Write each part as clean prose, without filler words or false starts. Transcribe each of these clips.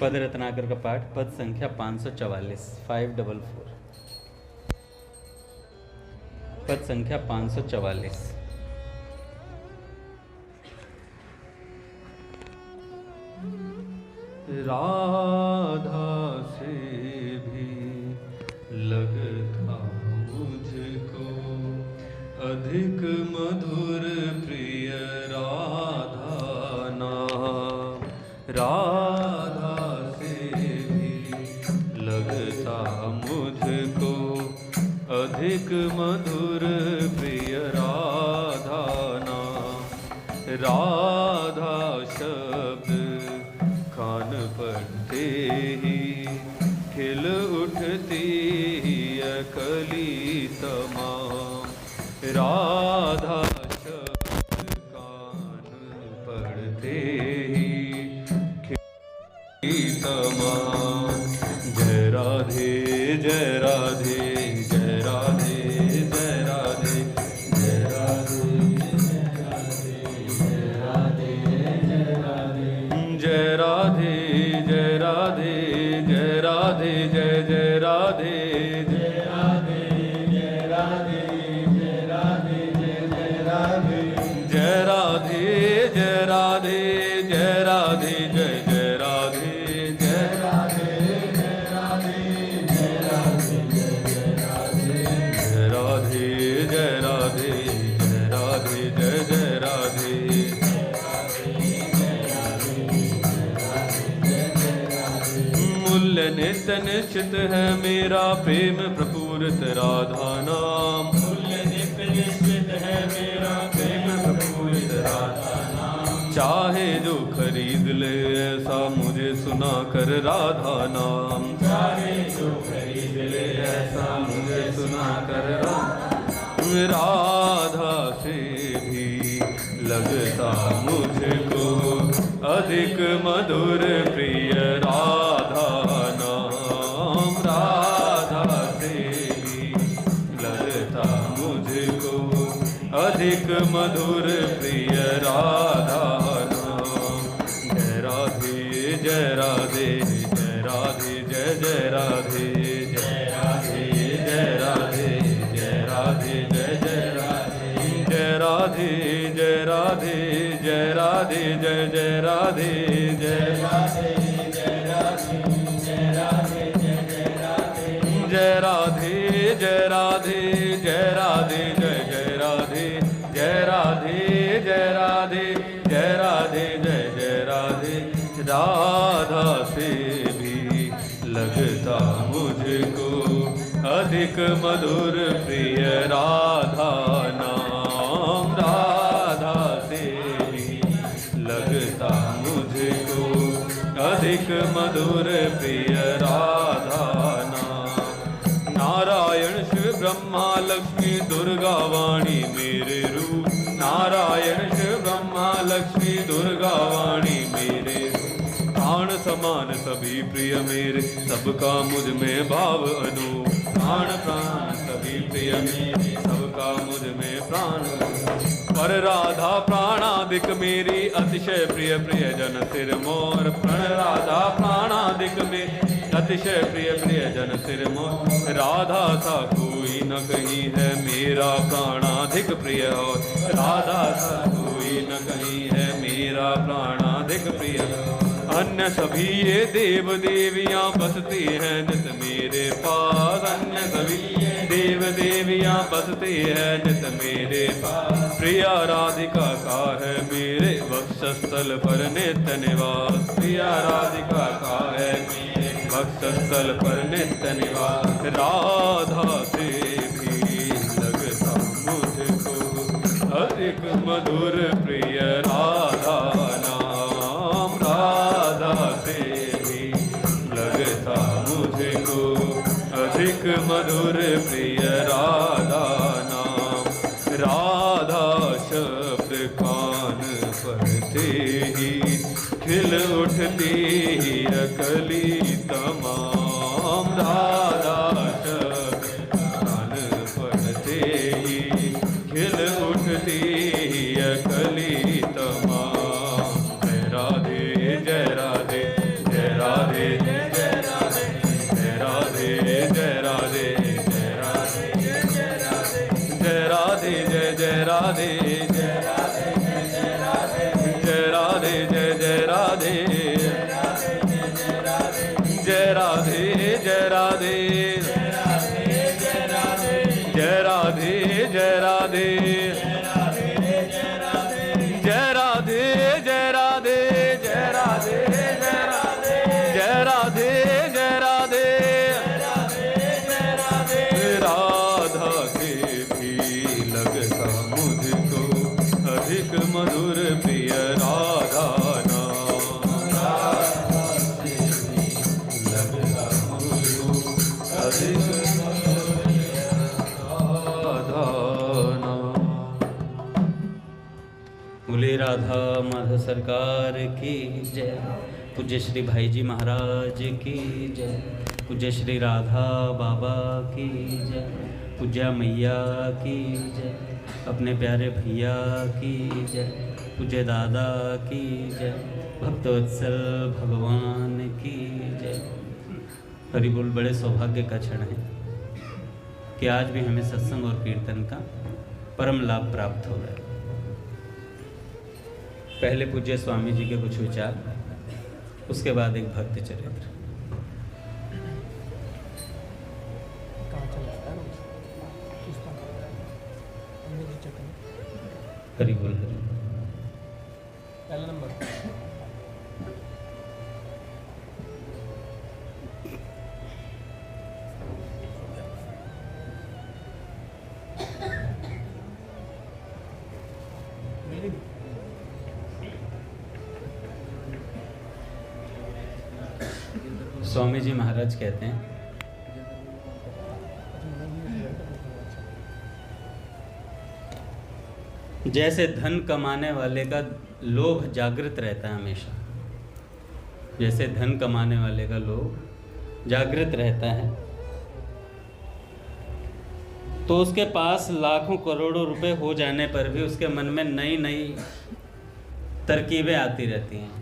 पद रत्नाकर का पाठ, पद संख्या 544, 544, पद संख्या 544। राधा से भी लगता मुझको अधिक मधुर प्रिय राधा नाम। राधा से भी लगता मुझको अधिक मधुर प्रिय राधा नाम। राधा शब्द कान पड़ते ही खिल उठती अकली तमाम। राधा शब्द कान पड़ते ही खिल तमाम। जय राधे जय राधे जय राधे जय राधे जय राधे जय राधे जय राधे जय राधे जय राधे जय राधे जय जय राधे जय राधे जय राधे जय राधे जय जय राधे जय राधे जय राधे जय राधे जय जय राधे जय राधे जय राधे जय राधे जय जय राधे जय राधे जय राधे जय राधे जय जय राधे। मूल्य नित्य निश्चित है मेरा प्रेम प्रपूरित राधा नाम। मूल्य नित्य निश्चित है मेरा प्रेम प्रपूरित राधा नाम। चाहे जो खरीद ले ऐसा मुझे सुना कर राधा नाम। चाहे जो खरीद ले ऐसा मुझे सुना कर राधा से भी लगता मुझको अधिक मधुर प्रिय राधा नाम। राधा से भी लगता मुझको अधिक मधुर प्रिय राधा नाम। जय राधे जय राधे जय राधे जय जय राधे जय राधे जय राधे जय राधे जय जय राधे जय राधे जय राधे जय राधे जय जय राधे जय राधे जय राधे जय राधे जय जय राधे जय राधे जय राधे जय राधे जय जय राधे जय राधे जय राधे जय राधे जय जय राधे। राधा से भी लगता मुझको अधिक मधुर प्रिय राधा नाम। राधा से भी लगता मुझको अधिक मधुर प्रिय राधा नाम। नारायण शिव ब्रह्मा लक्ष्मी दुर्गा वाणी मेरे रूप। नारायण शिव ब्रह्मा लक्ष्मी दुर्गा वाणी मेरे प्राण समान सभी प्रिय मेरे सबका मुझ में भाव अनु। प्राण प्राण सभी प्रिय मेरे सबका मुझ में प्राण। पर राधा प्राणादिक मेरी अतिशय प्रिय प्रिय जन सिर मोर। प्रण राधा प्राणादिक मेरी अतिशय प्रिय प्रिय जन सिर मोर। राधा सा कोई न कहीं है मेरा प्राणाधिक प्रिय और। राधा सा कोई न कहीं है मेरा प्राणाधिक प्रिय। अन्य सभी ये देव देवियां बसती हैं नित मेरे पास। अन्य सभी ये देव देवियां बसती हैं नित मेरे पास। प्रिया राधिका का है मेरे वक्षस्थल पर नित्य निवास। प्रिया राधिका का है मेरे वक्षस्थल पर नित्य निवास। राधा से भी लगता मुझको अधिक मधुर प्रिय राधा नाम। राधा से भी लगता मुझको अधिक मधुर प्रिय राधा नाम। राधा शब्द कान पड़ते ही खिल उठती अकली तमाम। राधा शब्द कान पड़ते ही खिल उठती अकली तमाम। जय राधे जय राधे जय राधे राधे जय राधे जय राधे जय राधे जय राधे जय राधे जय राधे जय राधे राधा के भी लगता मुझको अधिक मधुर प्रिय राधा नाम लगता मुझको अधिक राधा नाम। बोले राधा माधव सरकार की जय। पूज्य श्री भाई जी महाराज की जय। पूज्य श्री राधा बाबा की जय। पूज्या मैया की जय। अपने प्यारे भैया की जय। पूज्य दादा की जय। भक्तवत्सल भगवान की जय। हरि बोल। बड़े सौभाग्य का क्षण है कि आज भी हमें सत्संग और कीर्तन का परम लाभ प्राप्त हो रहा है। पहले पूज्य स्वामी जी के कुछ विचार, उसके बाद एक भक्त चरित्र। हरि बोल। पहला नंबर स्वामी जी महाराज कहते हैं, जैसे धन कमाने वाले का लोभ जागृत रहता है हमेशा, जैसे धन कमाने वाले का लोभ जागृत रहता है, तो उसके पास लाखों करोड़ों रुपए हो जाने पर भी उसके मन में नई नई तरकीबें आती रहती हैं।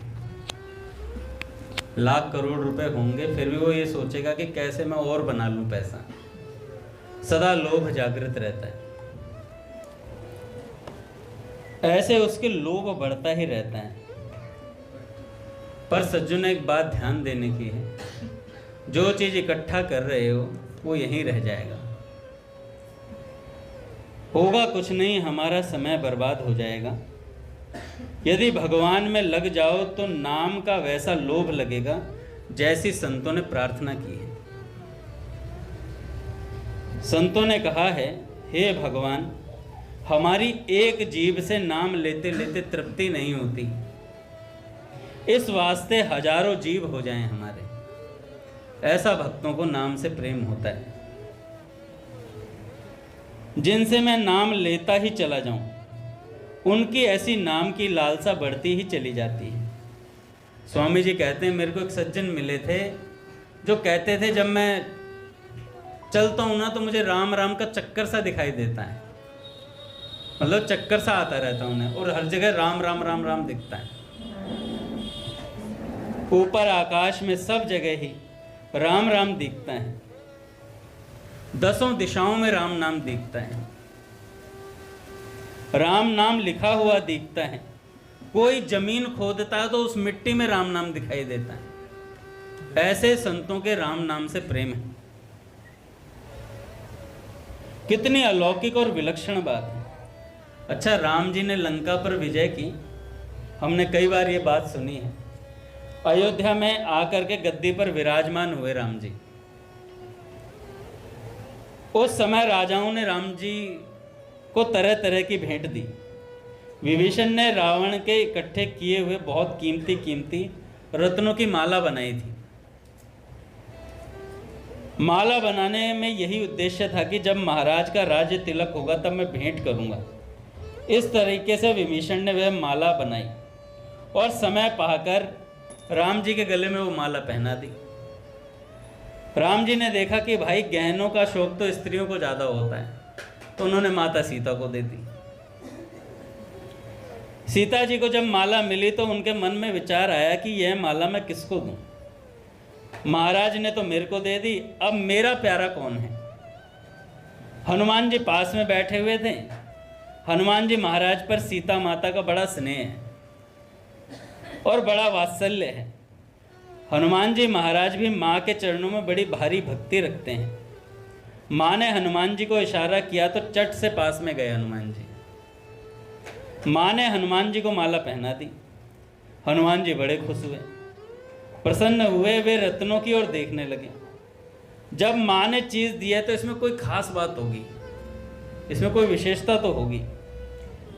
लाख करोड़ रुपए होंगे फिर भी वो ये सोचेगा कि कैसे मैं और बना लूं पैसा। सदा लोभ जागृत रहता है। ऐसे उसके लोभ बढ़ता ही रहता है। पर सज्जन एक बात ध्यान देने की है, जो चीज इकट्ठा कर रहे हो वो यहीं रह जाएगा, होगा कुछ नहीं, हमारा समय बर्बाद हो जाएगा। यदि भगवान में लग जाओ तो नाम का वैसा लोभ लगेगा जैसी संतों ने प्रार्थना की है। संतों ने कहा है, हे भगवान, हमारी एक जीभ से नाम लेते लेते तृप्ति नहीं होती, इस वास्ते हजारों जीभ हो जाएं हमारे। ऐसा भक्तों को नाम से प्रेम होता है, जिनसे मैं नाम लेता ही चला जाऊं, उनकी ऐसी नाम की लालसा बढ़ती ही चली जाती है। स्वामी जी कहते हैं, मेरे को एक सज्जन मिले थे जो कहते थे जब मैं चलता हूं ना तो मुझे राम राम का चक्कर सा दिखाई देता है, मतलब चक्कर सा आता रहता है उन्हें, और हर जगह राम राम राम राम दिखता है। ऊपर आकाश में सब जगह ही राम राम दिखता है, दसों दिशाओं में राम नाम दिखता है, राम नाम लिखा हुआ दिखता है। कोई जमीन खोदता है तो उस मिट्टी में राम नाम दिखाई देता है। ऐसे संतों के राम नाम से प्रेम है। कितनी अलौकिक और विलक्षण बात है। अच्छा, राम जी ने लंका पर विजय की, हमने कई बार ये बात सुनी है। अयोध्या में आकर के गद्दी पर विराजमान हुए राम जी। उस समय राजाओं ने राम जी को तरह तरह की भेंट दी। विभीषण ने रावण के इकट्ठे किए हुए बहुत कीमती कीमती रत्नों की माला बनाई थी। माला बनाने में यही उद्देश्य था कि जब महाराज का राज्य तिलक होगा तब मैं भेंट करूंगा। इस तरीके से विभीषण ने वह माला बनाई और समय पाकर राम जी के गले में वो माला पहना दी। राम जी ने देखा कि भाई गहनों का शौक तो स्त्रियों को ज़्यादा होता है, तो उन्होंने माता सीता को दे दी। सीता जी को जब माला मिली तो उनके मन में विचार आया कि यह माला मैं किसको दूं। महाराज ने तो मेरे को दे दी, अब मेरा प्यारा कौन है। हनुमान जी पास में बैठे हुए थे। हनुमान जी महाराज पर सीता माता का बड़ा स्नेह है और बड़ा वात्सल्य है। हनुमान जी महाराज भी माँ के चरणों में बड़ी भारी भक्ति रखते हैं। माँ ने हनुमान जी को इशारा किया तो चट से पास में गए हनुमान जी। माँ ने हनुमान जी को माला पहना दी। हनुमान जी बड़े खुश हुए, प्रसन्न हुए। वे रत्नों की ओर देखने लगे। जब माँ ने चीज़ दी है तो इसमें कोई खास बात होगी, इसमें कोई विशेषता तो होगी।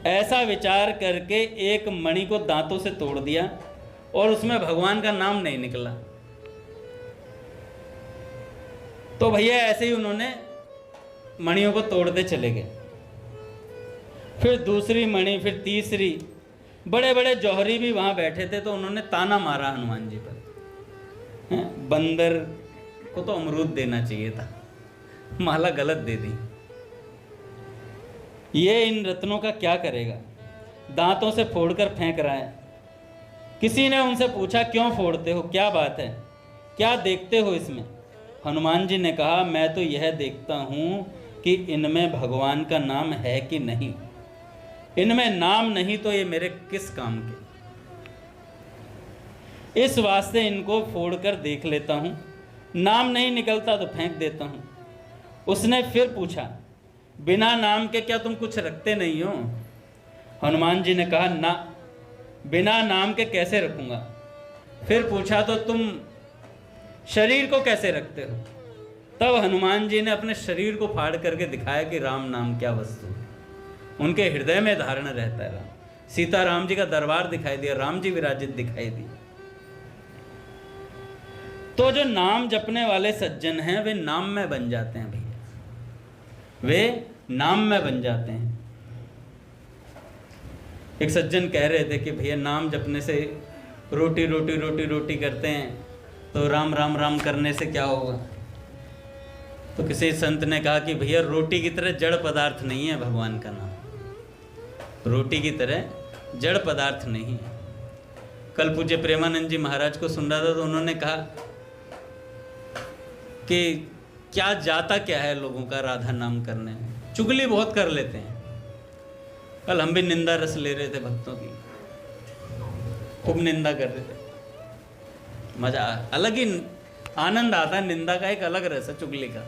ऐसा विचार करके एक मणि को दांतों से तोड़ दिया और उसमें भगवान का नाम नहीं निकला। तो भैया ऐसे ही उन्होंने मणियों को तोड़ते चले गए। फिर दूसरी मणि, फिर तीसरी। बड़े बड़े जौहरी भी वहां बैठे थे तो उन्होंने ताना मारा हनुमान जी पर। बंदर को तो अमरूद देना चाहिए था, माला गलत दे दी। ये इन रत्नों का क्या करेगा, दांतों से फोड़कर फेंक रहा है। किसी ने उनसे पूछा, क्यों फोड़ते हो, क्या बात है, क्या देखते हो इसमें? हनुमान जी ने कहा, मैं तो यह देखता हूं कि इनमें भगवान का नाम है कि नहीं। इनमें नाम नहीं तो ये मेरे किस काम के। इस वास्ते इनको फोड़कर देख लेता हूं, नाम नहीं निकलता तो फेंक देता हूं। उसने फिर पूछा, बिना नाम के क्या तुम कुछ रखते नहीं हो? हनुमान जी ने कहा, ना, बिना नाम के कैसे रखूंगा। फिर पूछा, तो तुम शरीर को कैसे रखते हो? तब हनुमान जी ने अपने शरीर को फाड़ करके दिखाया कि राम नाम क्या वस्तु है। उनके हृदय में धारण रहता है राम। सीता राम जी का दरबार दिखाई दिया, राम जी विराजित दिखाई दिए। तो जो नाम जपने वाले सज्जन हैं वे नाम में बन जाते हैं भैया, वे नाम में बन जाते हैं। एक सज्जन कह रहे थे कि भैया नाम जपने से रोटी रोटी रोटी रोटी करते हैं तो राम राम राम करने से क्या होगा? तो किसी संत ने कहा कि भैया रोटी की तरह जड़ पदार्थ नहीं है भगवान का नाम, रोटी की तरह जड़ पदार्थ नहीं है। कल पूज्य प्रेमानंद जी महाराज को सुन रहा था तो उन्होंने कहा कि क्या जाता क्या है लोगों का राधा नाम करने में, चुगली बहुत कर लेते हैं। कल हम भी निंदा रस ले रहे थे भक्तों की, खूब निंदा कर रहे थे। मजा, अलग ही आनंद आता है, निंदा का एक अलग रस है, चुगली का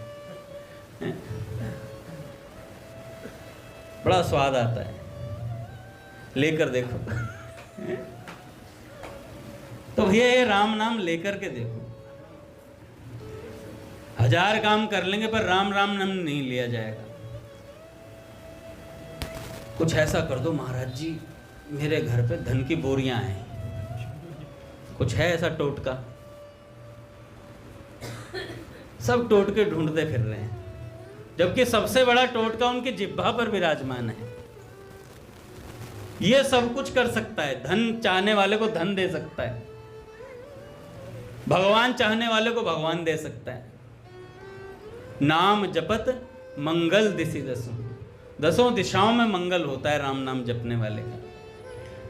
बड़ा स्वाद आता है, लेकर देखो। तो भैया ये राम नाम लेकर के देखो। हजार काम कर लेंगे पर राम राम नाम नहीं लिया जाएगा। कुछ ऐसा कर दो, महाराज जी मेरे घर पे धन की बोरियां हैं, कुछ है ऐसा टोटका? सब टोटके ढूंढते फिर रहे हैं, जबकि सबसे बड़ा टोटका उनकी जिह्वा पर विराजमान है। ये सब कुछ कर सकता है, धन चाहने वाले को धन दे सकता है, भगवान चाहने वाले को भगवान दे सकता है। नाम जपत मंगल दिशि दसों, दसों दिशाओं में मंगल होता है राम नाम जपने वाले का।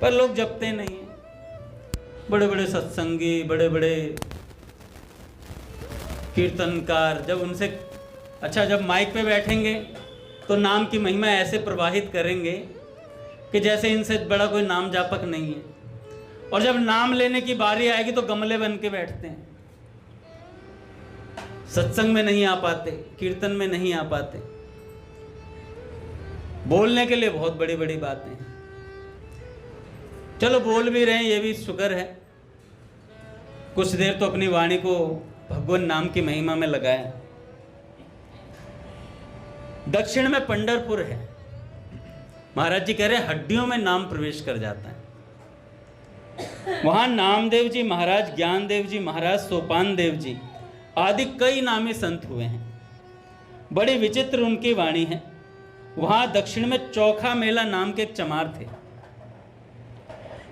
पर लोग जपते नहीं हैं। बड़े बड़े सत्संगी, बड़े बड़े कीर्तनकार जब उनसे जब माइक पे बैठेंगे तो नाम की महिमा ऐसे प्रवाहित करेंगे कि जैसे इनसे बड़ा कोई नाम जापक नहीं है। और जब नाम लेने की बारी आएगी तो गमले बन के बैठते हैं, सत्संग में नहीं आ पाते, कीर्तन में नहीं आ पाते। बोलने के लिए बहुत बड़ी बड़ी बातें हैं, चलो बोल भी रहे हैं, ये भी शुक्र है। कुछ देर तो अपनी वाणी को भगवान नाम की महिमा में लगाया। दक्षिण में पंढरपुर है। महाराज जी कह रहे हैं हड्डियों में नाम प्रवेश कर जाता है। वहां नामदेव जी महाराज, ज्ञानदेव जी महाराज, सोपान देव जी आदि कई नामी संत हुए हैं। बड़ी विचित्र उनकी वाणी है। वहां दक्षिण में चौखा मेला नाम के एक चमार थे।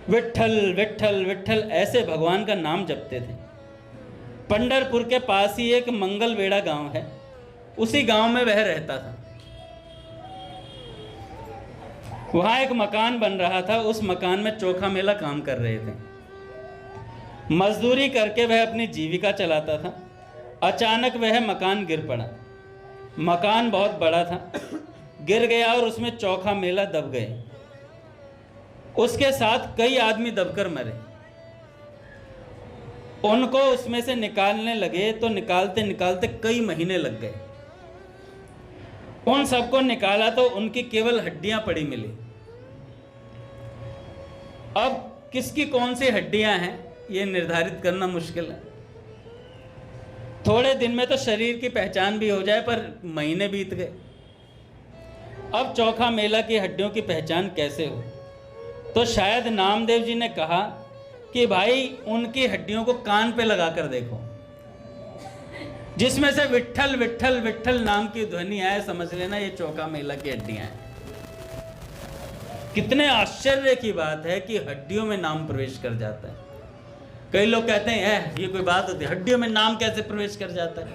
विट्ठल विट्ठल विट्ठल ऐसे भगवान का नाम जपते थे। पंढरपुर के पास ही एक मंगलवेड़ा गांव है, उसी गांव में वह रहता था। वहां एक मकान बन रहा था, उस मकान में चौखा मेला काम कर रहे थे। मजदूरी करके वह अपनी जीविका चलाता था। अचानक वह मकान गिर पड़ा। मकान बहुत बड़ा था, गिर गया और उसमें चौखा मेला दब गए। उसके साथ कई आदमी दबकर मरे। उनको उसमें से निकालने लगे तो निकालते निकालते कई महीने लग गए। उन सबको निकाला तो उनकी केवल हड्डियां पड़ी मिली। अब किसकी कौन सी हड्डियां हैं ये निर्धारित करना मुश्किल है। थोड़े दिन में तो शरीर की पहचान भी हो जाए, पर महीने बीत गए। अब चौखा मेला की हड्डियों की पहचान कैसे हो? तो शायद नामदेव जी ने कहा कि भाई उनकी हड्डियों को कान पे लगा कर देखो, जिसमें से विट्ठल विट्ठल विट्ठल नाम की ध्वनि आए, समझ लेना ये चौका मेला की हड्डियां हैं। कितने आश्चर्य की बात है कि हड्डियों में नाम प्रवेश कर जाता है। कई लोग कहते हैं ये कोई बात होती है, हड्डियों में नाम कैसे प्रवेश कर जाता है?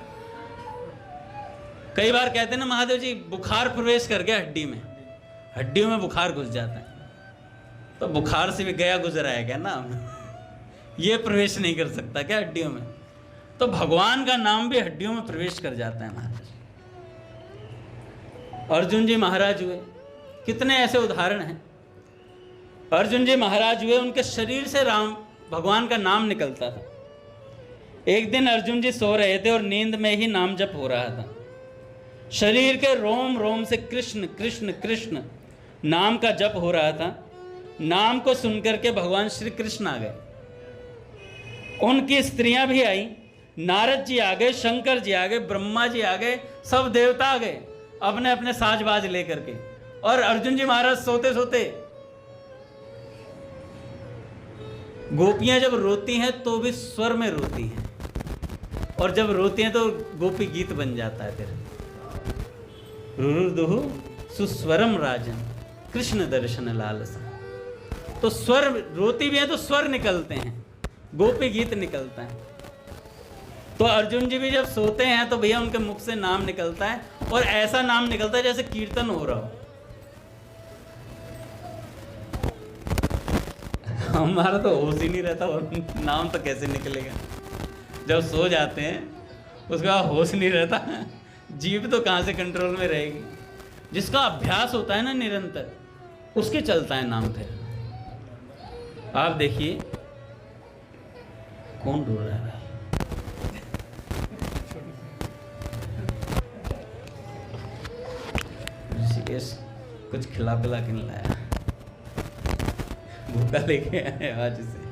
कई बार कहते हैं ना महादेव जी बुखार प्रवेश कर गया हड्डी में, हड्डियों में बुखार घुस जाता है। तो बुखार से भी गया गुजरा है क्या नाम? ये प्रवेश नहीं कर सकता क्या हड्डियों में? तो भगवान का नाम भी हड्डियों में प्रवेश कर जाता है महाराज। अर्जुन जी महाराज हुए, कितने ऐसे उदाहरण हैं। अर्जुन जी महाराज हुए, उनके शरीर से राम भगवान का नाम निकलता था। एक दिन अर्जुन जी सो रहे थे और नींद में ही नाम जप हो रहा था। शरीर के रोम रोम से कृष्ण कृष्ण कृष्ण नाम का जप हो रहा था। नाम को सुनकर के भगवान श्री कृष्ण आ गए। उनकी स्त्रियां भी आई, नारद जी आ गए, शंकर जी आ गए, ब्रह्मा जी आ गए, सब देवता आ गए अपने अपने साजबाज लेकर के। और अर्जुन जी महाराज सोते सोते, गोपियां जब रोती हैं तो भी स्वर में रोती हैं, और जब रोती हैं तो गोपी गीत बन जाता है। फिर रुरुदुहु सुस्वरम राजन कृष्ण दर्शन लालसा। तो स्वर, रोती भी है तो स्वर निकलते हैं, गोपी गीत निकलता है। तो अर्जुन जी भी जब सोते हैं तो भैया उनके मुख से नाम निकलता है, और ऐसा नाम निकलता है जैसे कीर्तन हो रहा हो। हमारा तो होश ही नहीं रहता, और नाम तो कैसे निकलेगा? जब सो जाते हैं उसका होश नहीं रहता, जीभ तो कहाँ से कंट्रोल में रहेगी? जिसका अभ्यास होता है ना निरंतर, उसके चलता है नाम। फिर आप देखिए कौन रो रहा है? ऋषिकेश कुछ खिला पिला के नहीं लाया, भूखा लेके आए आज से।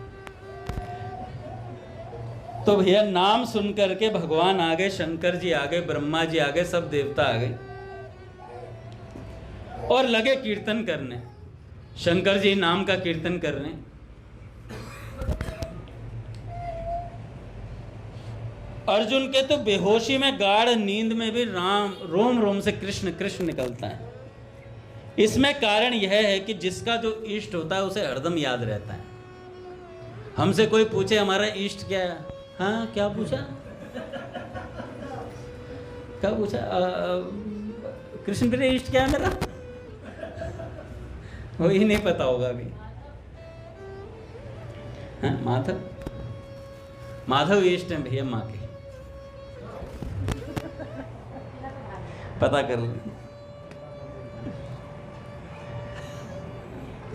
तो भैया नाम सुन करके भगवान आ गए, शंकर जी आ गए, ब्रह्मा जी आ गए, सब देवता आ गए और लगे कीर्तन करने। शंकर जी नाम का कीर्तन कर रहे हैं। अर्जुन के तो बेहोशी में, गाढ़ नींद में भी राम रोम रोम से कृष्ण कृष्ण निकलता है। इसमें कारण यह है कि जिसका जो इष्ट होता है उसे हरदम याद रहता है। हमसे कोई पूछे हमारा इष्ट क्या है, हाँ क्या पूछा, क्या पूछा, कृष्ण प्रिय इष्ट क्या है मेरा, वही नहीं पता होगा अभी। हाँ माधव, माधव इष्ट है भैया माँ के, पता कर लें।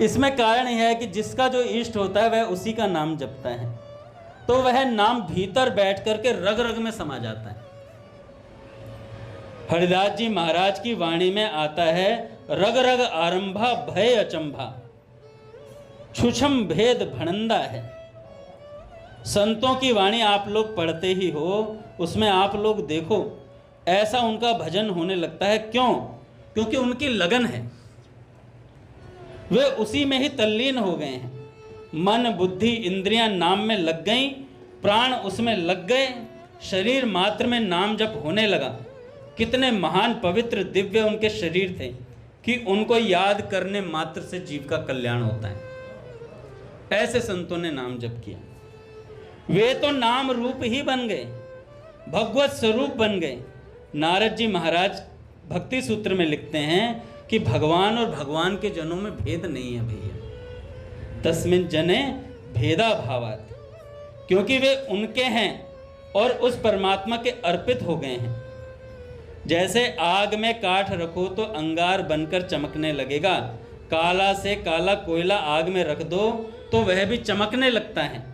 इसमें कारण यह है कि जिसका जो इष्ट होता है वह उसी का नाम जपता है, तो वह नाम भीतर बैठ करके रग रग में समा जाता है। हरिदास जी महाराज की वाणी में आता है, रग रग आरंभा भय अचंभा, छुछम भेद भणंदा है। संतों की वाणी आप लोग पढ़ते ही हो, उसमें आप लोग देखो ऐसा उनका भजन होने लगता है। क्यों? क्योंकि उनकी लगन है, वे उसी में ही तल्लीन हो गए हैं। मन बुद्धि इंद्रियां नाम में लग गई, प्राण उसमें लग गए, शरीर मात्र में नाम जप होने लगा। कितने महान पवित्र दिव्य उनके शरीर थे कि उनको याद करने मात्र से जीव का कल्याण होता है। ऐसे संतों ने नाम जप किया। वे तो नाम रूप ही बन गए, भगवत स्वरूप बन गए। नारद जी महाराज भक्ति सूत्र में लिखते हैं कि भगवान और भगवान के जनों में भेद नहीं है भैया, तस्मिन् जने भेदा भावात्, क्योंकि वे उनके हैं और उस परमात्मा के अर्पित हो गए हैं। जैसे आग में काठ रखो तो अंगार बनकर चमकने लगेगा, काला से काला कोयला आग में रख दो तो वह भी चमकने लगता है।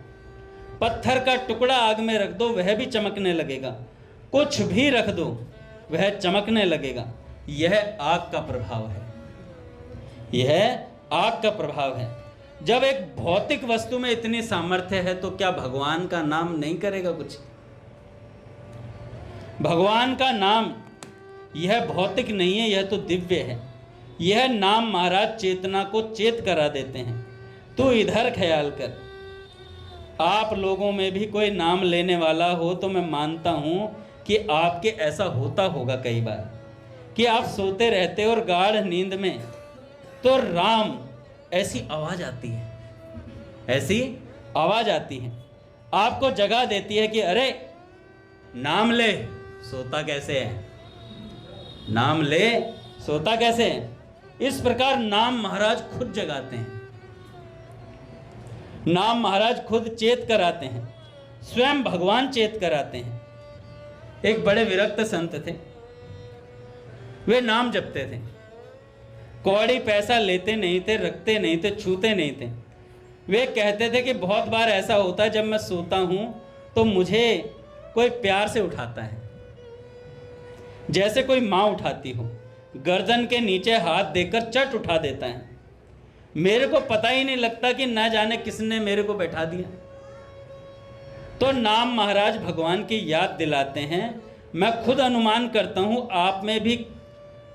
पत्थर का टुकड़ा आग में रख दो वह भी चमकने लगेगा, कुछ भी रख दो वह चमकने लगेगा। यह आग का प्रभाव है, यह आग का प्रभाव है। जब एक भौतिक वस्तु में इतनी सामर्थ्य है तो क्या भगवान का नाम नहीं करेगा कुछ? भगवान का नाम यह भौतिक नहीं है, यह तो दिव्य है। यह नाम महाराज चेतना को चेत करा देते हैं। तो इधर ख्याल कर, आप लोगों में भी कोई नाम लेने वाला हो तो मैं मानता हूं कि आपके ऐसा होता होगा कई बार कि आप सोते रहते और गाढ़ नींद में तो राम ऐसी आवाज आती है, ऐसी आवाज आती है, आपको जगा देती है कि अरे नाम ले, सोता कैसे है, नाम ले, सोता कैसे है। इस प्रकार नाम महाराज खुद जगाते हैं, नाम महाराज खुद चेत कराते हैं, स्वयं भगवान चेत कराते हैं। एक बड़े विरक्त संत थे, वे नाम जपते थे, कौड़ी पैसा लेते नहीं थे, रखते नहीं थे, छूते नहीं थे। वे कहते थे कि बहुत बार ऐसा होता है जब मैं सोता हूं तो मुझे कोई प्यार से उठाता है, जैसे कोई माँ उठाती हो, गर्दन के नीचे हाथ देकर चट उठा देता है। मेरे को पता ही नहीं लगता कि ना जाने किसने मेरे को बैठा दिया। तो नाम महाराज भगवान की याद दिलाते हैं। मैं खुद अनुमान करता हूं आप में भी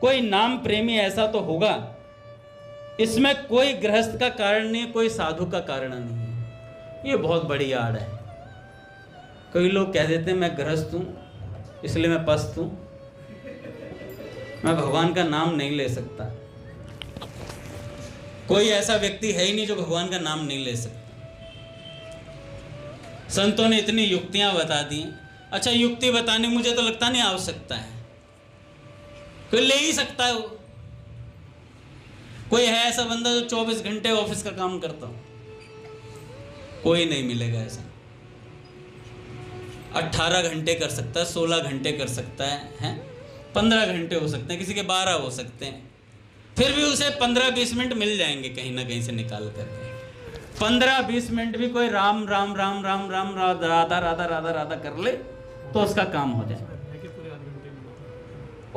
कोई नाम प्रेमी ऐसा तो होगा। इसमें कोई गृहस्थ का कारण नहीं, कोई साधु का कारण नहीं है। ये बहुत बड़ी आड़ है। कई लोग कह देते हैं मैं गृहस्थ हूं इसलिए मैं पस्त हूं, मैं भगवान का नाम नहीं ले सकता। कोई ऐसा व्यक्ति है ही नहीं जो भगवान का नाम नहीं ले सकता। संतों ने इतनी युक्तियां बता दी। अच्छा, युक्ति बताने मुझे तो लगता नहीं आवश्यकता है, कोई ले ही सकता है। वो कोई है ऐसा बंदा जो 24 घंटे ऑफिस का काम करता हो? कोई नहीं मिलेगा ऐसा। 18 घंटे कर सकता है, 16 घंटे कर सकता है, 15 घंटे हो सकते हैं, किसी के 12 हो सकते हैं। फिर भी उसे 15-20 मिनट मिल जाएंगे कहीं ना कहीं से निकाल करके। 15-20 मिनट भी कोई राम राम राम राम राम राधा राधा राधा राधा कर ले तो उसका काम हो जाए।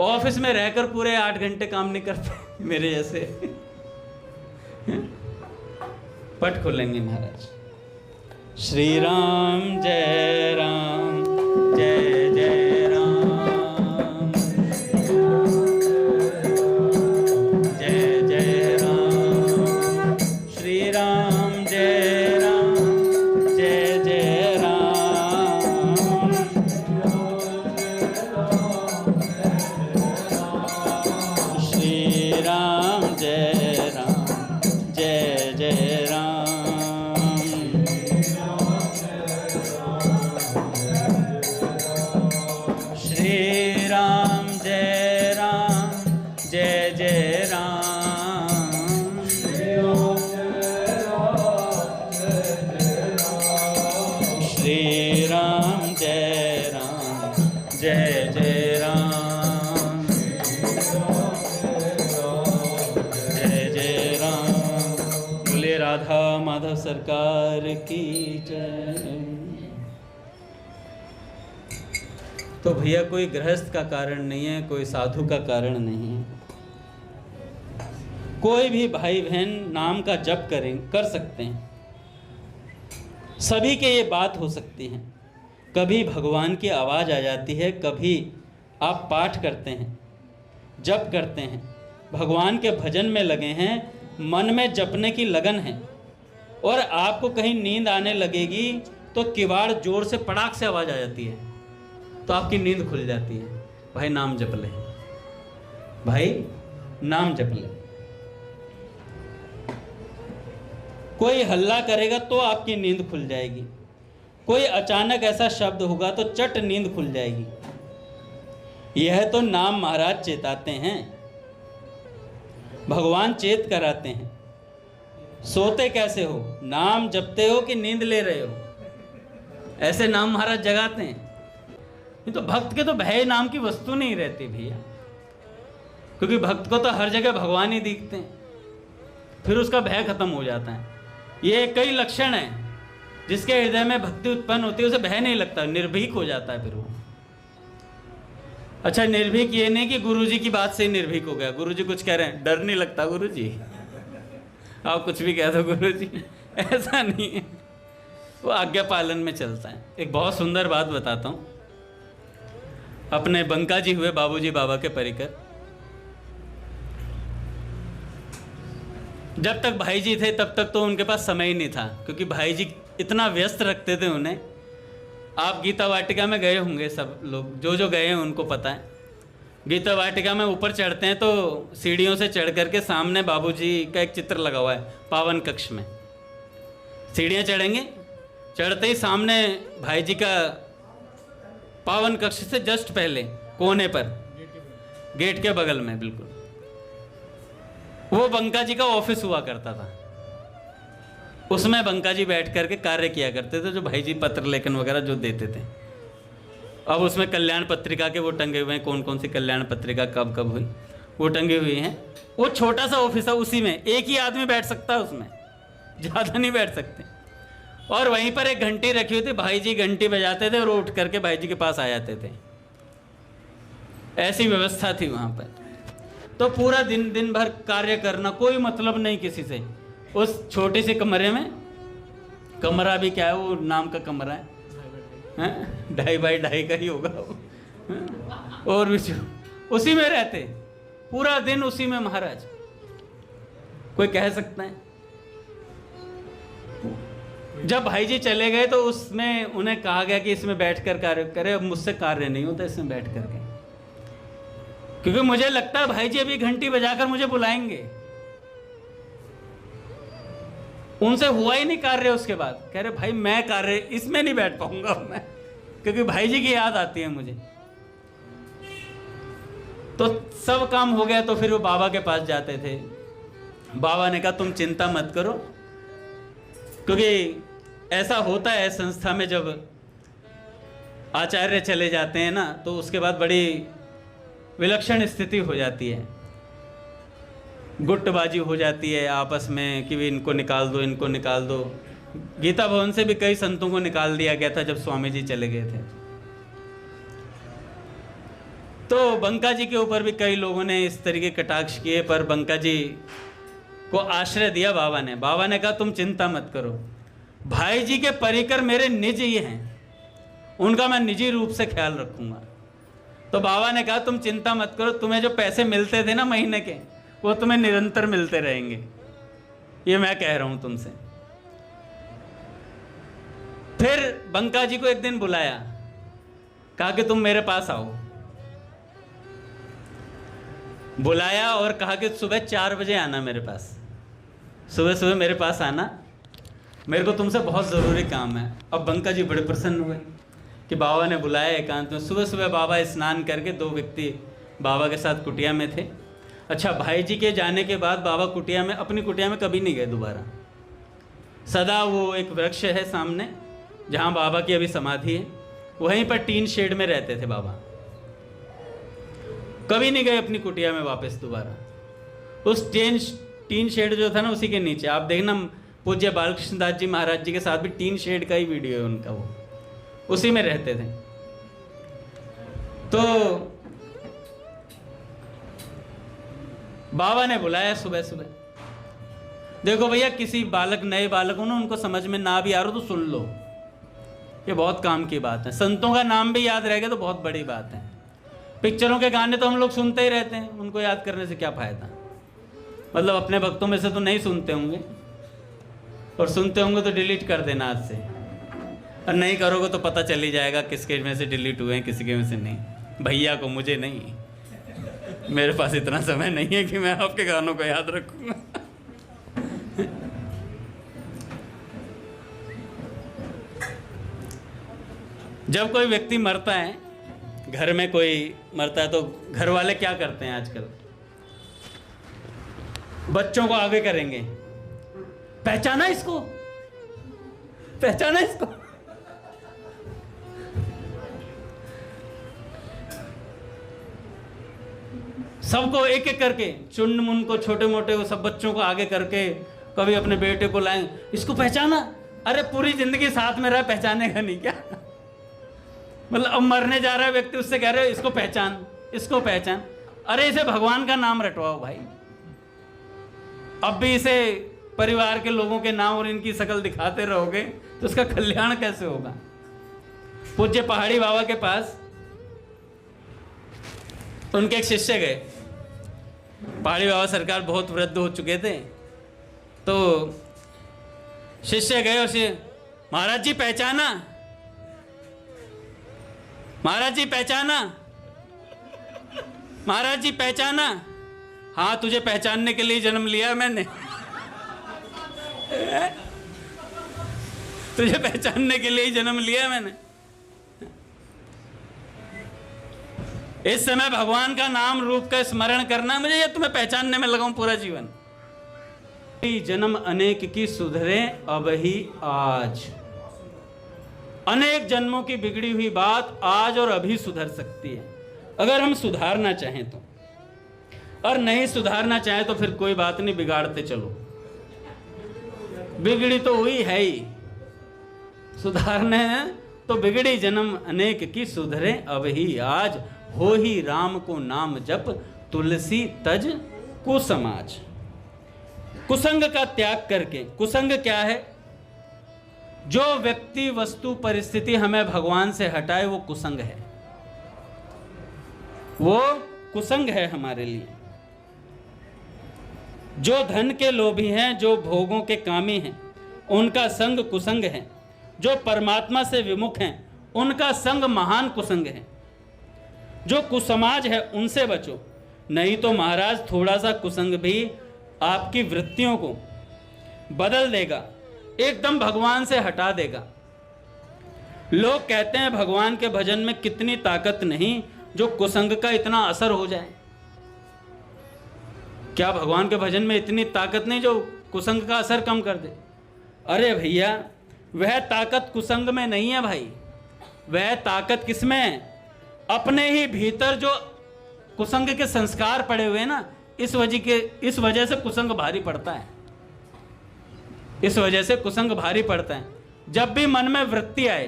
ऑफिस में रहकर पूरे 8 घंटे काम नहीं करते मेरे जैसे। पट खोलेंगे महाराज। श्री राम जय राम जय जय राम, जय जय राम। श्री राम जय राम जय जय राम, श्री राम जय राम जय जय राम। श्री राम जय राम जय जय राम, श्री राम जय राम जय जय राम, जय जय राम। बोले राधा माधव सरकार की जय। तो भैया कोई गृहस्थ का कारण नहीं है, कोई साधु का कारण नहीं है। कोई भी भाई बहन नाम का जप कर सकते हैं। सभी के ये बात हो सकती है। कभी भगवान की आवाज़ आ जाती है, कभी आप पाठ करते हैं, जप करते हैं, भगवान के भजन में लगे हैं, मन में जपने की लगन है, और आपको कहीं नींद आने लगेगी तो किवाड़ जोर से पड़ाक से आवाज़ आ जाती है तो आपकी नींद खुल जाती है। भाई नाम जप ले, भाई नाम जप ले। कोई हल्ला करेगा तो आपकी नींद खुल जाएगी, कोई अचानक ऐसा शब्द होगा तो चट नींद खुल जाएगी। यह तो नाम महाराज चेताते हैं, भगवान चेत कराते हैं। सोते कैसे हो? नाम जपते हो कि नींद ले रहे हो? ऐसे नाम महाराज जगाते हैं। ये तो भक्त के तो भय नाम की वस्तु नहीं रहती भैया, क्योंकि भक्त को तो हर जगह भगवान ही दिखते हैं, फिर उसका भय खत्म हो जाता है। ये कई लक्षण हैं जिसके हृदय में भक्ति उत्पन्न होती है उसे भय नहीं लगता, निर्भीक हो जाता है फिर वो। अच्छा, निर्भीक ये नहीं कि गुरुजी की बात से ही निर्भीक हो गया, गुरुजी कुछ कह रहे हैं डर नहीं लगता गुरुजी, आप कुछ भी कह दो गुरुजी, ऐसा नहीं है, वो आज्ञा पालन में चलता है। एक बहुत सुंदर बात बताता हूँ। अपने बंका जी हुए बाबूजी बाबा के परिकर, जब तक भाई जी थे तब तक तो उनके पास समय ही नहीं था, क्योंकि भाई जी इतना व्यस्त रखते थे उन्हें। आप गीता वाटिका में गए होंगे, सब लोग जो गए हैं उनको पता है। गीता वाटिका में ऊपर चढ़ते हैं तो सीढ़ियों से चढ़ करके सामने बाबूजी का एक चित्र लगा हुआ है पावन कक्ष में। सीढ़ियाँ चढ़ेंगे, चढ़ते ही सामने भाई जी का पावन कक्ष से जस्ट पहले कोने पर, गेट के बगल में बिल्कुल, वो बंका जी का ऑफिस हुआ करता था। उसमें बंका जी बैठ करके कार्य किया करते थे, जो भाई जी पत्र लेखन वगैरह जो देते थे। अब उसमें कल्याण पत्रिका के वो टंगे हुए हैं, कौन कौन सी कल्याण पत्रिका कब कब हुई वो टंगी हुई हैं। वो छोटा सा ऑफिस है, उसी में एक ही आदमी बैठ सकता है, उसमें ज़्यादा नहीं बैठ सकते। और वहीं पर एक घंटी रखी हुई थी, भाई जी घंटी बजाते थे और उठ करके भाई जी के पास आ जाते थे। ऐसी व्यवस्था थी वहाँ पर। तो पूरा दिन भर कार्य करना, कोई मतलब नहीं किसी से। उस छोटे से कमरे में, कमरा भी क्या है, वो नाम का कमरा है, 2.5 बाई 2.5 का ही होगा वो, और भी उसी में रहते पूरा दिन, उसी में महाराज। कोई कह सकता है? जब भाई जी चले गए तो उसमें उन्हें कहा गया कि इसमें बैठकर कार्य करे। अब मुझसे कार्य नहीं होता इसमें बैठ करके, क्योंकि मुझे लगता है भाई जी अभी घंटी बजाकर मुझे बुलाएंगे। उनसे हुआ ही नहीं कार्य। उसके बाद कह रहे भाई मैं कार्य इसमें नहीं बैठ पाऊंगा मैं, क्योंकि भाई जी की याद आती है मुझे। तो सब काम हो गया तो फिर वो बाबा के पास जाते थे। बाबा ने कहा तुम चिंता मत करो, क्योंकि ऐसा होता है संस्था में, जब आचार्य चले जाते हैं ना तो उसके बाद बड़ी विलक्षण स्थिति हो जाती है, गुटबाजी हो जाती है आपस में कि इनको निकाल दो, इनको निकाल दो। गीता भवन से भी कई संतों को निकाल दिया गया था जब स्वामी जी चले गए थे। तो बंका जी के ऊपर भी कई लोगों ने इस तरीके कटाक्ष किए, पर बंका जी को आश्रय दिया बाबा ने। बाबा ने कहा तुम चिंता मत करो, भाई जी के परिकर मेरे निज ही हैं, उनका मैं निजी रूप से ख्याल रखूंगा। तो बाबा ने कहा तुम चिंता मत करो, तुम्हें जो पैसे मिलते थे ना महीने के, वो तुम्हें निरंतर मिलते रहेंगे, ये मैं कह रहा हूं तुमसे। फिर बंका जी को एक दिन बुलाया, कहा कि तुम मेरे पास आओ। बुलाया और कहा कि सुबह 4 बजे आना मेरे पास, सुबह सुबह मेरे पास आना, मेरे को तुमसे बहुत ज़रूरी काम है। अब बंका जी बड़े प्रसन्न हुए कि बाबा ने बुलाया एकांत में। सुबह सुबह बाबा स्नान करके, 2 व्यक्ति बाबा के साथ कुटिया में थे। अच्छा, भाई जी के जाने के बाद बाबा कुटिया में, अपनी कुटिया में कभी नहीं गए दोबारा। सदा वो एक वृक्ष है सामने जहाँ बाबा की अभी समाधि है, वहीं पर टीन शेड में रहते थे बाबा। कभी नहीं गए अपनी कुटिया में वापस दोबारा। उस टीन शेड जो था ना, उसी के नीचे आप देखना, पूज्य बालकृष्ण दास जी महाराज जी के साथ भी टीन शेड का ही वीडियो है उनका, वो उसी में रहते थे। तो बाबा ने बुलाया सुबह सुबह, देखो भैया किसी बालक, नए बालक हो ना, उनको समझ में ना भी आ रहा तो सुन लो, ये बहुत काम की बात है। संतों का नाम भी याद रह गया तो बहुत बड़ी बात है। पिक्चरों के गाने तो हम लोग सुनते ही रहते हैं, उनको याद करने से क्या फायदा। मतलब अपने भक्तों में से तो नहीं सुनते होंगे, और सुनते होंगे तो डिलीट कर देना आज से, और नहीं करोगे तो पता चल ही जाएगा किसके में से डिलीट हुए हैं, किसी के में से नहीं। भैया को, मुझे नहीं, मेरे पास इतना समय नहीं है कि मैं आपके गानों को याद रखूंगा। जब कोई व्यक्ति मरता है, घर में कोई मरता है, तो घर वाले क्या करते हैं आजकल? बच्चों को आगे करेंगे, पहचाना इसको, पहचाना इसको। सबको एक एक करके, चुन मुन को, छोटे मोटे को, सब बच्चों को आगे करके, कभी अपने बेटे को लाएं, इसको पहचाना, अरे पूरी जिंदगी साथ में रहा, पहचानेगा नहीं क्या? मतलब अब मरने जा रहा है व्यक्ति, उससे कह रहे हो इसको पहचान, इसको पहचान। अरे इसे भगवान का नाम रटवाओ भाई। अब भी इसे परिवार के लोगों के नाम और इनकी शक्ल दिखाते रहोगे तो उसका कल्याण कैसे होगा? पूज्य पहाड़ी बाबा के पास उनके एक शिष्य गए। पहाड़ी बाबा सरकार बहुत वृद्ध हो चुके थे, तो शिष्य गए उसे, महाराज जी पहचाना, महाराज जी पहचाना, महाराज जी पहचाना? हाँ तुझे पहचानने के लिए जन्म लिया मैंने। तुझे पहचानने के लिए जन्म लिया मैंने। इस समय भगवान का नाम रूप का स्मरण करना मुझे, या तुम्हें पहचानने में लगाऊं पूरा जीवन? जन्म अनेक की सुधरे अब ही आज। अनेक जन्मों की बिगड़ी हुई बात आज और अभी सुधर सकती है, अगर हम सुधारना चाहें तो। और नहीं सुधारना चाहें तो फिर कोई बात नहीं, बिगाड़ते चलो। बिगड़ी तो हुई है ही, सुधारने हैं तो बिगड़ी जन्म अनेक की सुधरे अब ही आज। हो ही राम को नाम जप तुलसी तज कुसमाज। कुसंग का त्याग करके, कुसंग क्या है? जो व्यक्ति वस्तु परिस्थिति हमें भगवान से हटाए वो कुसंग है, वो कुसंग है हमारे लिए। जो धन के लोभी हैं, जो भोगों के कामी हैं, उनका संग कुसंग है। जो परमात्मा से विमुख हैं, उनका संग महान कुसंग है। जो कुसमाज है उनसे बचो, नहीं तो महाराज थोड़ा सा कुसंग भी आपकी वृत्तियों को बदल देगा, एकदम भगवान से हटा देगा। लोग कहते हैं भगवान के भजन में कितनी ताकत नहीं जो कुसंग का इतना असर हो जाए। क्या भगवान के भजन में इतनी ताकत नहीं जो कुसंग का असर कम कर दे? अरे भैया, वह ताकत कुसंग में नहीं है भाई, वह ताकत किसमें है? अपने ही भीतर जो कुसंग के संस्कार पड़े हुए हैं ना, इस वजह से कुसंग भारी पड़ता है। इस वजह से कुसंग भारी पड़ता है। जब भी मन में वृत्ति आए,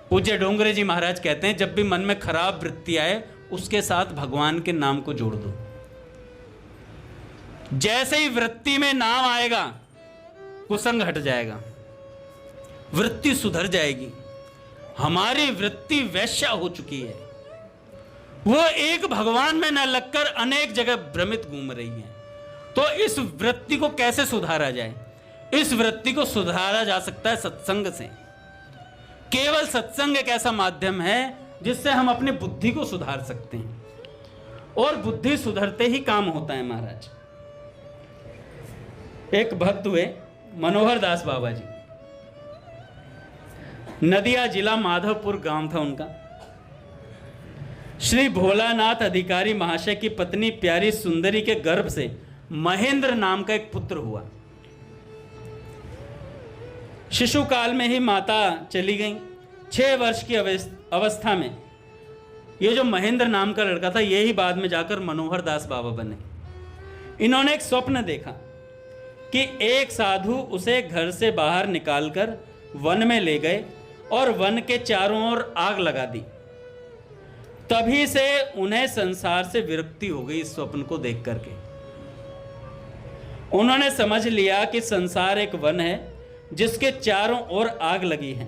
पूज्य डोंगरे जी महाराज कहते हैं, जब भी मन में खराब वृत्ति आए उसके साथ भगवान के नाम को जोड़ दो। जैसे ही वृत्ति में नाम आएगा कुसंग हट जाएगा, वृत्ति सुधर जाएगी। हमारी वृत्ति वैश्या हो चुकी है, वो एक भगवान में न लगकर अनेक जगह भ्रमित घूम रही है। तो इस वृत्ति को कैसे सुधारा जाए? इस वृत्ति को सुधारा जा सकता है सत्संग से। केवल सत्संग एक ऐसा माध्यम है जिससे हम अपनी बुद्धि को सुधार सकते हैं, और बुद्धि सुधरते ही काम होता है महाराज। एक भक्त हुए मनोहर दास बाबा जी, नदिया जिला माधवपुर गांव था उनका। श्री भोलानाथ अधिकारी महाशय की पत्नी प्यारी सुंदरी के गर्भ से महेंद्र नाम का एक पुत्र हुआ। शिशु काल में ही माता चली गई। 6 वर्ष की अवस्था में ये जो महेंद्र नाम का लड़का था, यही बाद में जाकर मनोहर दास बाबा बने। इन्होंने एक स्वप्न देखा कि एक साधु उसे घर से बाहर निकालकर वन में ले गए और वन के चारों ओर आग लगा दी। तभी से उन्हें संसार से विरक्ति हो गई। इस स्वप्न को देख करके उन्होंने समझ लिया कि संसार एक वन है जिसके चारों ओर आग लगी है।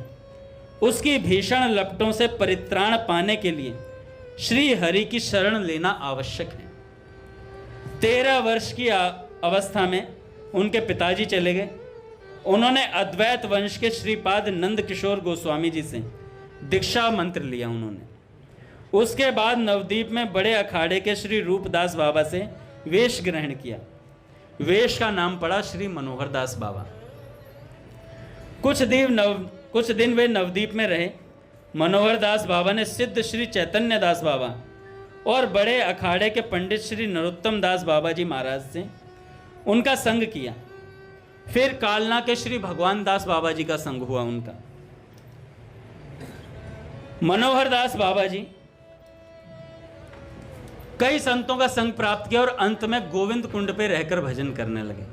उसकी भीषण लपटों से परित्राण पाने के लिए श्री हरि की शरण लेना आवश्यक है। 13 वर्ष की अवस्था में उनके पिताजी चले गए। उन्होंने अद्वैत वंश के श्रीपाद नंद किशोर गोस्वामी जी से दीक्षा मंत्र लिया उन्होंने। उसके बाद नवदीप में बड़े अखाड़े के श्री रूपदास बाबा से वेश ग्रहण किया। वेश का नाम पड़ा श्री मनोहर दास बाबा। कुछ दिन वे नवदीप में रहे। मनोहर दास बाबा ने सिद्ध श्री चैतन्य दास बाबा और बड़े अखाड़े के पंडित श्री नरोत्तम दास बाबा जी महाराज से उनका संग किया। फिर कालना के श्री भगवान दास बाबा जी का संग हुआ उनका। मनोहर दास बाबा जी कई संतों का संग प्राप्त किया और अंत में गोविंद कुंड पे रहकर भजन करने लगे।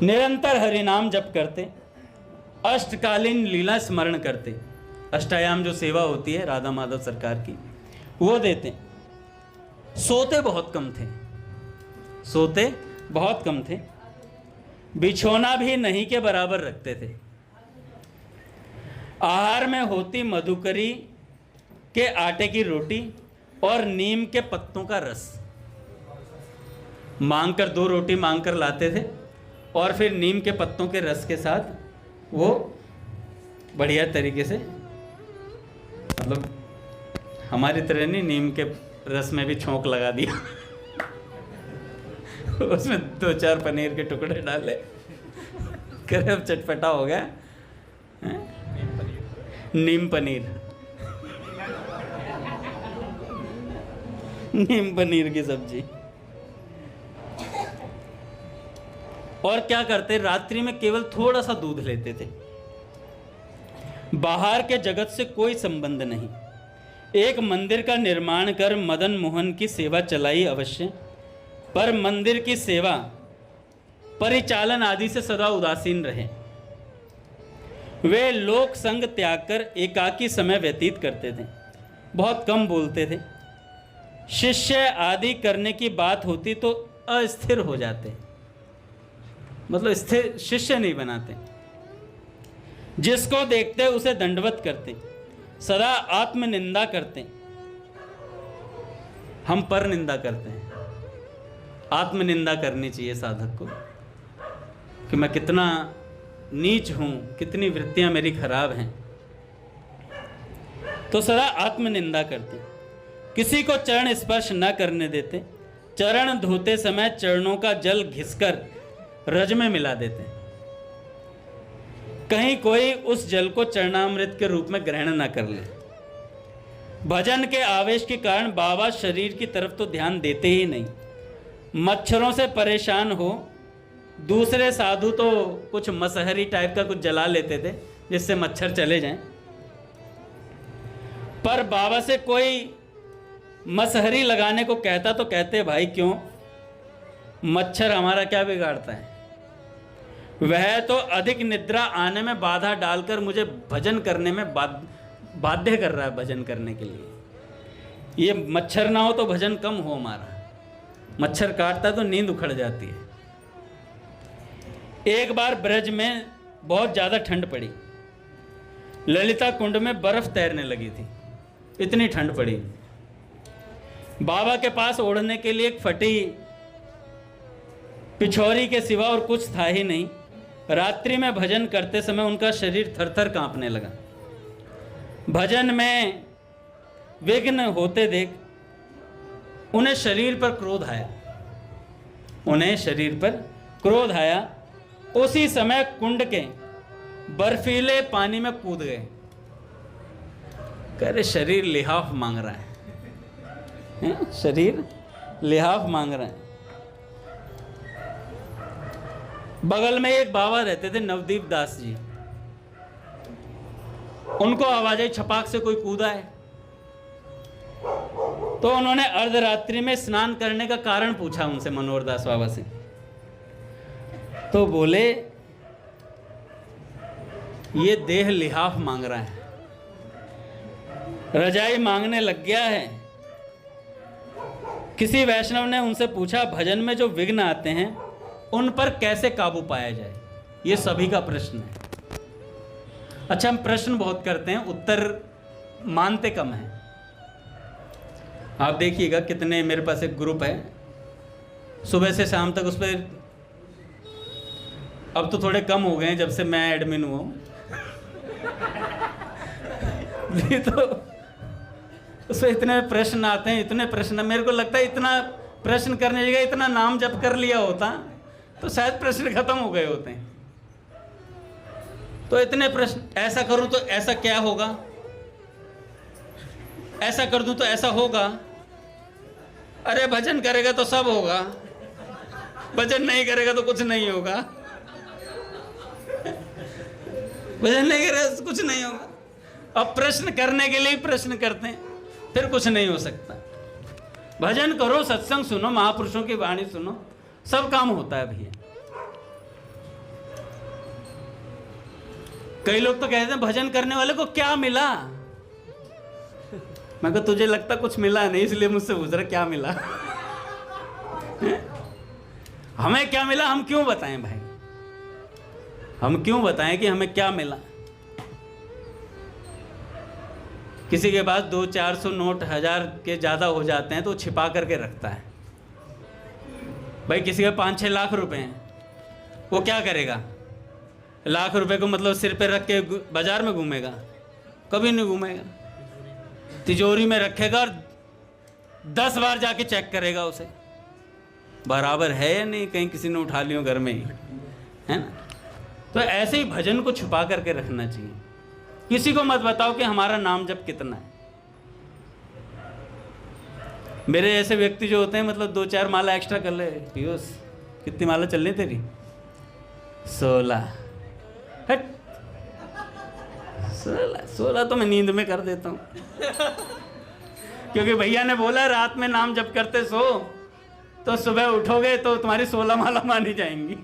निरंतर हरि नाम जप करते, अष्टकालीन लीला स्मरण करते, अष्टायाम जो सेवा होती है राधा माधव सरकार की वो देते। सोते बहुत कम थे, सोते बहुत कम थे, बिछोना भी नहीं के बराबर रखते थे। आहार में होती मधुकरी के आटे की रोटी और नीम के पत्तों का रस। मांगकर 2 रोटी मांगकर लाते थे और फिर नीम के पत्तों के रस के साथ वो बढ़िया तरीके से, मतलब हमारी तरह नहीं, नीम के रस में भी छोंक लगा दिया उसमें 2-4 पनीर के टुकड़े डाले, करे अब चटपटा हो गया। नीम पनीर नीम पनीर की सब्जी। और क्या करते, रात्रि में केवल थोड़ा सा दूध लेते थे। बाहर के जगत से कोई संबंध नहीं। एक मंदिर का निर्माण कर मदन मोहन की सेवा चलाई अवश्य, पर मंदिर की सेवा परिचालन आदि से सदा उदासीन रहे। वे लोक संग त्याग कर एकाकी समय व्यतीत करते थे, बहुत कम बोलते थे। शिष्य आदि करने की बात होती तो अस्थिर हो जाते, मतलब स्थिर शिष्य नहीं बनाते। जिसको देखते उसे दंडवत करते, सदा आत्मनिंदा करते। हम पर निंदा करते हैं, आत्मनिंदा करनी चाहिए साधक को कि मैं कितना नीच हूं, कितनी वृत्तियां मेरी खराब हैं। तो सदा आत्मनिंदा करते, किसी को चरण स्पर्श न करने देते। चरण धोते समय चरणों का जल घिसकर रज में मिला देते, कहीं कोई उस जल को चरणामृत के रूप में ग्रहण न कर ले। भजन के आवेश के कारण बाबा शरीर की तरफ तो ध्यान देते ही नहीं। मच्छरों से परेशान हो, दूसरे साधु तो कुछ मसहरी टाइप का कुछ जला लेते थे जिससे मच्छर चले जाएं, पर बाबा से कोई मसहरी लगाने को कहता तो कहते भाई क्यों, मच्छर हमारा क्या बिगाड़ता है। वह तो अधिक निद्रा आने में बाधा डालकर मुझे भजन करने में बाध्य कर रहा है, भजन करने के लिए। ये मच्छर ना हो तो भजन कम हो हमारा, मच्छर काटता तो नींद उखड़ जाती है। एक बार ब्रज में बहुत ज़्यादा ठंड पड़ी, ललिता कुंड में बर्फ तैरने लगी थी, इतनी ठंड पड़ी। बाबा के पास ओढ़ने के लिए एक फटी पिछौरी के सिवा और कुछ था ही नहीं। रात्रि में भजन करते समय उनका शरीर थरथर कांपने लगा। भजन में विघ्न होते देख उन्हें शरीर पर क्रोध आया, उन्हें शरीर पर क्रोध आया। उसी समय कुंड के बर्फीले पानी में कूद गए। कह रहे शरीर लिहाफ मांग रहा है, शरीर लिहाफ मांग रहा है। बगल में एक बाबा रहते थे नवदीप दास जी, उनको आवाज आई छपाक से कोई कूदा है। तो उन्होंने अर्धरात्रि में स्नान करने का कारण पूछा उनसे, मनोहर दास बाबा से। तो बोले ये देह लिहाफ मांग रहा है, रजाई मांगने लग गया है। किसी वैष्णव ने उनसे पूछा भजन में जो विघ्न आते हैं उन पर कैसे काबू पाया जाए, ये सभी का प्रश्न है। अच्छा, हम प्रश्न बहुत करते हैं, उत्तर मानते कम हैं। आप देखिएगा कितने, मेरे पास एक ग्रुप है, सुबह से शाम तक उस पर, अब तो थोड़े कम हो गए हैं जब से मैं एडमिन हुआ हूँ तो उसमें इतने प्रश्न आते हैं, इतने प्रश्न। मेरे को लगता है इतना प्रश्न करने जगह इतना नाम जप कर लिया होता तो शायद प्रश्न खत्म हो गए होते हैं। तो इतने प्रश्न, ऐसा करूं तो ऐसा क्या होगा, ऐसा कर दूं तो ऐसा होगा। अरे भजन करेगा तो सब होगा, भजन नहीं करेगा तो कुछ नहीं होगा, भजन नहीं करेगा तो कुछ नहीं होगा। अब प्रश्न करने के लिए प्रश्न करते हैं, फिर कुछ नहीं हो सकता। भजन करो, सत्संग सुनो, महापुरुषों की वाणी सुनो, सब काम होता है भैया। कई लोग तो कहते हैं भजन करने वाले को क्या मिला। मैं कहा तुझे लगता कुछ मिला नहीं, इसलिए मुझसे पूछ रहा क्या मिला। हमें क्या मिला हम क्यों बताएं भाई, हम क्यों बताएं कि हमें क्या मिला। किसी के पास 200-400 नोट 1000 के ज़्यादा हो जाते हैं तो छिपा करके रखता है। भाई किसी के 5-6 लाख रुपए हैं, वो क्या करेगा? लाख रुपए को मतलब सिर पे रख के बाजार में घूमेगा? कभी नहीं घूमेगा। तिजोरी में रखेगा और 10 बार जाके चेक करेगा उसे बराबर है या नहीं, कहीं किसी ने उठा लियो घर में ही, है ना। तो ऐसे ही भजन को छुपा करके रखना चाहिए। किसी को मत बताओ कि हमारा नाम जप कितना है। मेरे ऐसे व्यक्ति जो होते हैं मतलब 2-4 माला एक्स्ट्रा कर ले, पीयूष कितनी माला चल रही तेरी? 16। हट 16 तो मैं नींद में कर देता हूँ, क्योंकि भैया ने बोला रात में नाम जप करते सो, तो सुबह उठोगे तो तुम्हारी 16 माला मानी जाएंगी।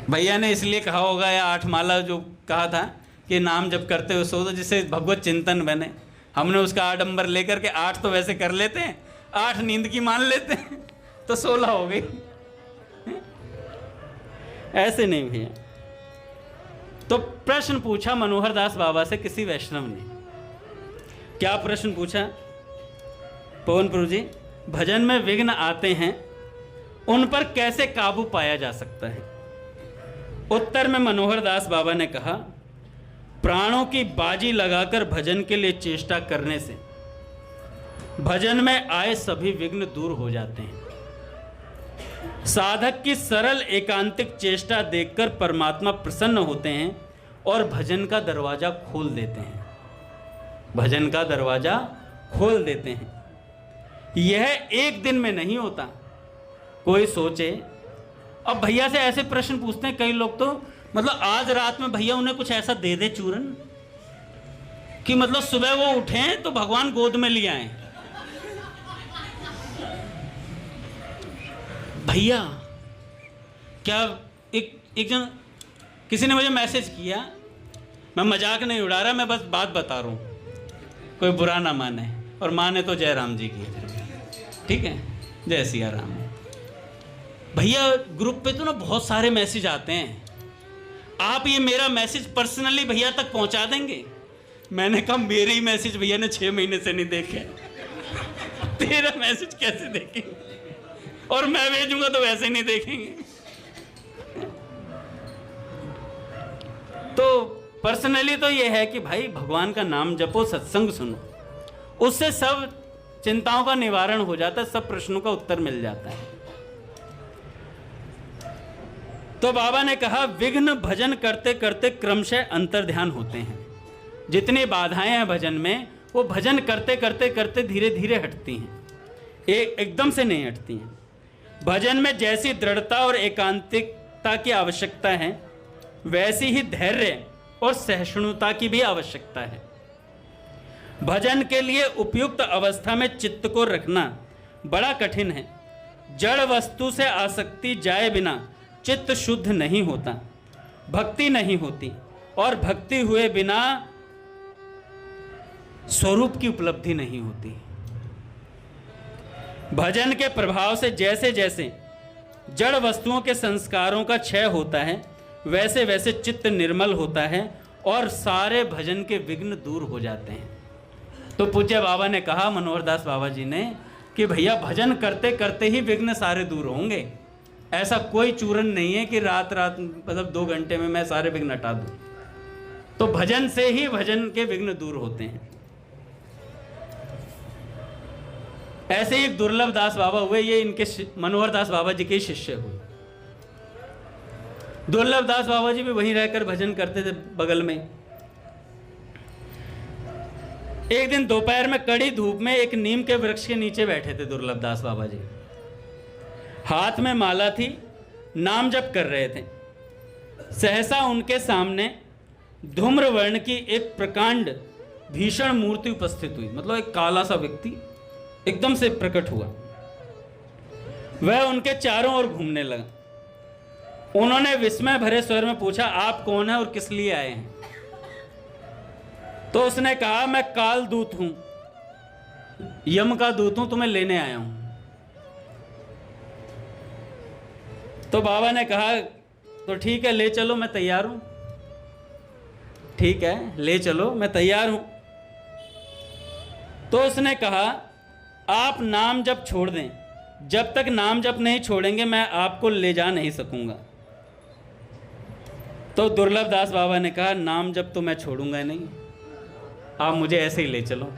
भैया ने इसलिए कहा होगा, या 8 माला जो कहा था कि नाम जब करते हो सो, तो जिससे भगवत चिंतन बने। हमने उसका आडंबर लेकर के 8 तो वैसे कर लेते हैं, 8 नींद की मान लेते हैं, तो 16 हो गई। ऐसे नहीं भैया। तो प्रश्न पूछा मनोहर दास बाबा से किसी वैष्णव ने। क्या प्रश्न पूछा? पवन प्रभु जी, भजन में विघ्न आते हैं, उन पर कैसे काबू पाया जा सकता है? उत्तर में मनोहर दास बाबा ने कहा, प्राणों की बाजी लगाकर भजन के लिए चेष्टा करने से भजन में आए सभी विघ्न दूर हो जाते हैं। साधक की सरल एकांतिक चेष्टा देखकर परमात्मा प्रसन्न होते हैं और भजन का दरवाजा खोल देते हैं। भजन का दरवाजा खोल देते हैं। यह एक दिन में नहीं होता। कोई सोचे, अब भैया से ऐसे प्रश्न पूछते हैं कई लोग, तो मतलब आज रात में भैया उन्हें कुछ ऐसा दे दे चूरन कि मतलब सुबह वो उठें तो भगवान गोद में ले आए। भैया क्या एक जन किसी ने मुझे मैसेज किया, मैं मजाक नहीं उड़ा रहा, मैं बस बात बता रहा हूँ, कोई बुरा ना माने, और माने तो जय राम जी की, ठीक है, जय सिया राम। भैया ग्रुप पे तो ना बहुत सारे मैसेज आते हैं, आप ये मेरा मैसेज पर्सनली भैया तक पहुंचा देंगे? मैंने कहा मेरे ही मैसेज भैया ने 6 महीने से नहीं देखे, तेरा मैसेज कैसे देखेंगे? और मैं भेजूंगा तो वैसे नहीं देखेंगे। तो पर्सनली तो ये है कि भाई भगवान का नाम जपो, सत्संग सुनो, उससे सब चिंताओं का निवारण हो जाता है, सब प्रश्नों का उत्तर मिल जाता है। तो बाबा ने कहा, विघ्न भजन करते करते क्रमशः अंतर्ध्यान होते हैं। जितनी बाधाएं हैं भजन में, वो भजन करते करते करते धीरे धीरे हटती हैं, एकदम से नहीं हटती हैं। भजन में जैसी दृढ़ता और एकांतिकता की आवश्यकता है, वैसी ही धैर्य और सहिष्णुता की भी आवश्यकता है। भजन के लिए उपयुक्त अवस्था में चित्त को रखना बड़ा कठिन है। जड़ वस्तु से आसक्ति जाए बिना चित्त शुद्ध नहीं होता, भक्ति नहीं होती, और भक्ति हुए बिना स्वरूप की उपलब्धि नहीं होती। भजन के प्रभाव से जैसे जैसे जड़ वस्तुओं के संस्कारों का क्षय होता है, वैसे वैसे चित्त निर्मल होता है और सारे भजन के विघ्न दूर हो जाते हैं। तो पूज्य बाबा ने कहा, मनोहर दास बाबा जी ने, कि भैया भजन करते करते ही विघ्न सारे दूर होंगे। ऐसा कोई चूरन नहीं है कि रात मतलब 2 घंटे में मैं सारे विघ्न हटा दूं। तो भजन से ही भजन के विघ्न दूर होते हैं। ऐसे ही एक दुर्लभ दास बाबा हुए, ये इनके मनोहर दास बाबा जी के शिष्य हुए। दुर्लभ दास बाबा जी भी वहीं रहकर भजन करते थे बगल में। एक दिन दोपहर में कड़ी धूप में एक नीम के वृक्ष के नीचे बैठे थे दुर्लभ दास बाबा जी। हाथ में माला थी, नाम जप कर रहे थे। सहसा उनके सामने धूम्र वर्ण की एक प्रकांड भीषण मूर्ति उपस्थित हुई। मतलब एक काला सा व्यक्ति एकदम से प्रकट हुआ। वह उनके चारों ओर घूमने लगा। उन्होंने विस्मय भरे स्वर में पूछा, आप कौन है और किस लिए आए हैं? तो उसने कहा, मैं काल दूत हूं, यम का दूत हूं, तुम्हें लेने आया हूं। तो बाबा ने कहा, तो ठीक है, ले चलो, मैं तैयार हूं। ठीक है, ले चलो, मैं तैयार हूं। तो उसने कहा, आप नाम जप छोड़ दें, जब तक नाम जप नहीं छोड़ेंगे मैं आपको ले जा नहीं सकूंगा। तो दुर्लभ दास बाबा ने कहा, नाम जप तो मैं छोड़ूंगा नहीं, आप मुझे ऐसे ही ले चलो।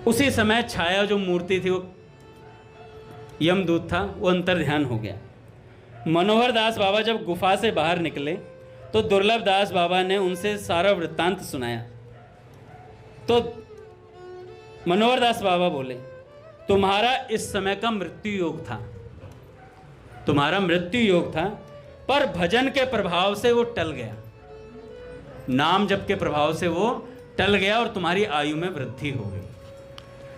उसी समय छाया जो मूर्ति थी वो यमदूत था, वो अंतर ध्यान हो गया। मनोहर दास बाबा जब गुफा से बाहर निकले तो दुर्लभ दास बाबा ने उनसे सारा वृत्तांत सुनाया। तो मनोहर दास बाबा बोले, तुम्हारा इस समय का मृत्यु योग था, तुम्हारा मृत्यु योग था, पर भजन के प्रभाव से वो टल गया, नाम जप के प्रभाव से वो टल गया और तुम्हारी आयु में वृद्धि हो गई।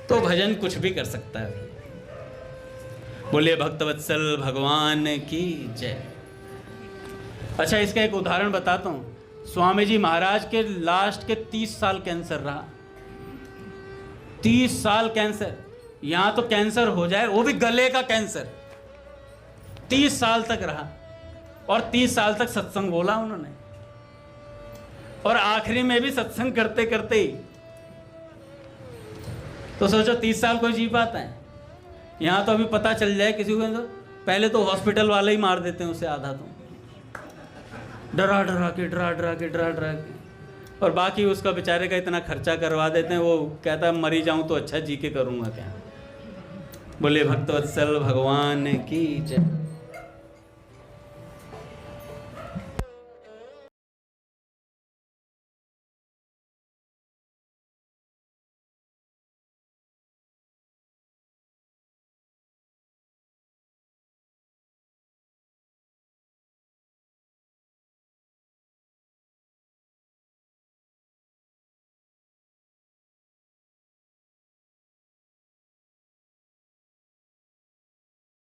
तो भजन कुछ भी कर सकता है। बोले भक्तवत्सल भगवान की जय। अच्छा, इसका एक उदाहरण बताता हूँ। स्वामी जी महाराज के लास्ट के 30 साल कैंसर रहा, 30 साल कैंसर। यहाँ तो कैंसर हो जाए, वो भी गले का कैंसर, 30 साल तक रहा और 30 साल तक सत्संग बोला उन्होंने। और आखिरी में भी सत्संग करते करते ही, तो सोचो 30 साल कोई जी पाता है? यहाँ तो अभी पता चल जाए किसी को तो पहले तो हॉस्पिटल वाले ही मार देते हैं उसे, आधा तो डरा डरा के, और बाकी उसका बेचारे का इतना खर्चा करवा देते हैं, वो कहता है मरी जाऊं तो अच्छा जी के करूँगा क्या। बोले भक्तवत्सल भगवान की जय।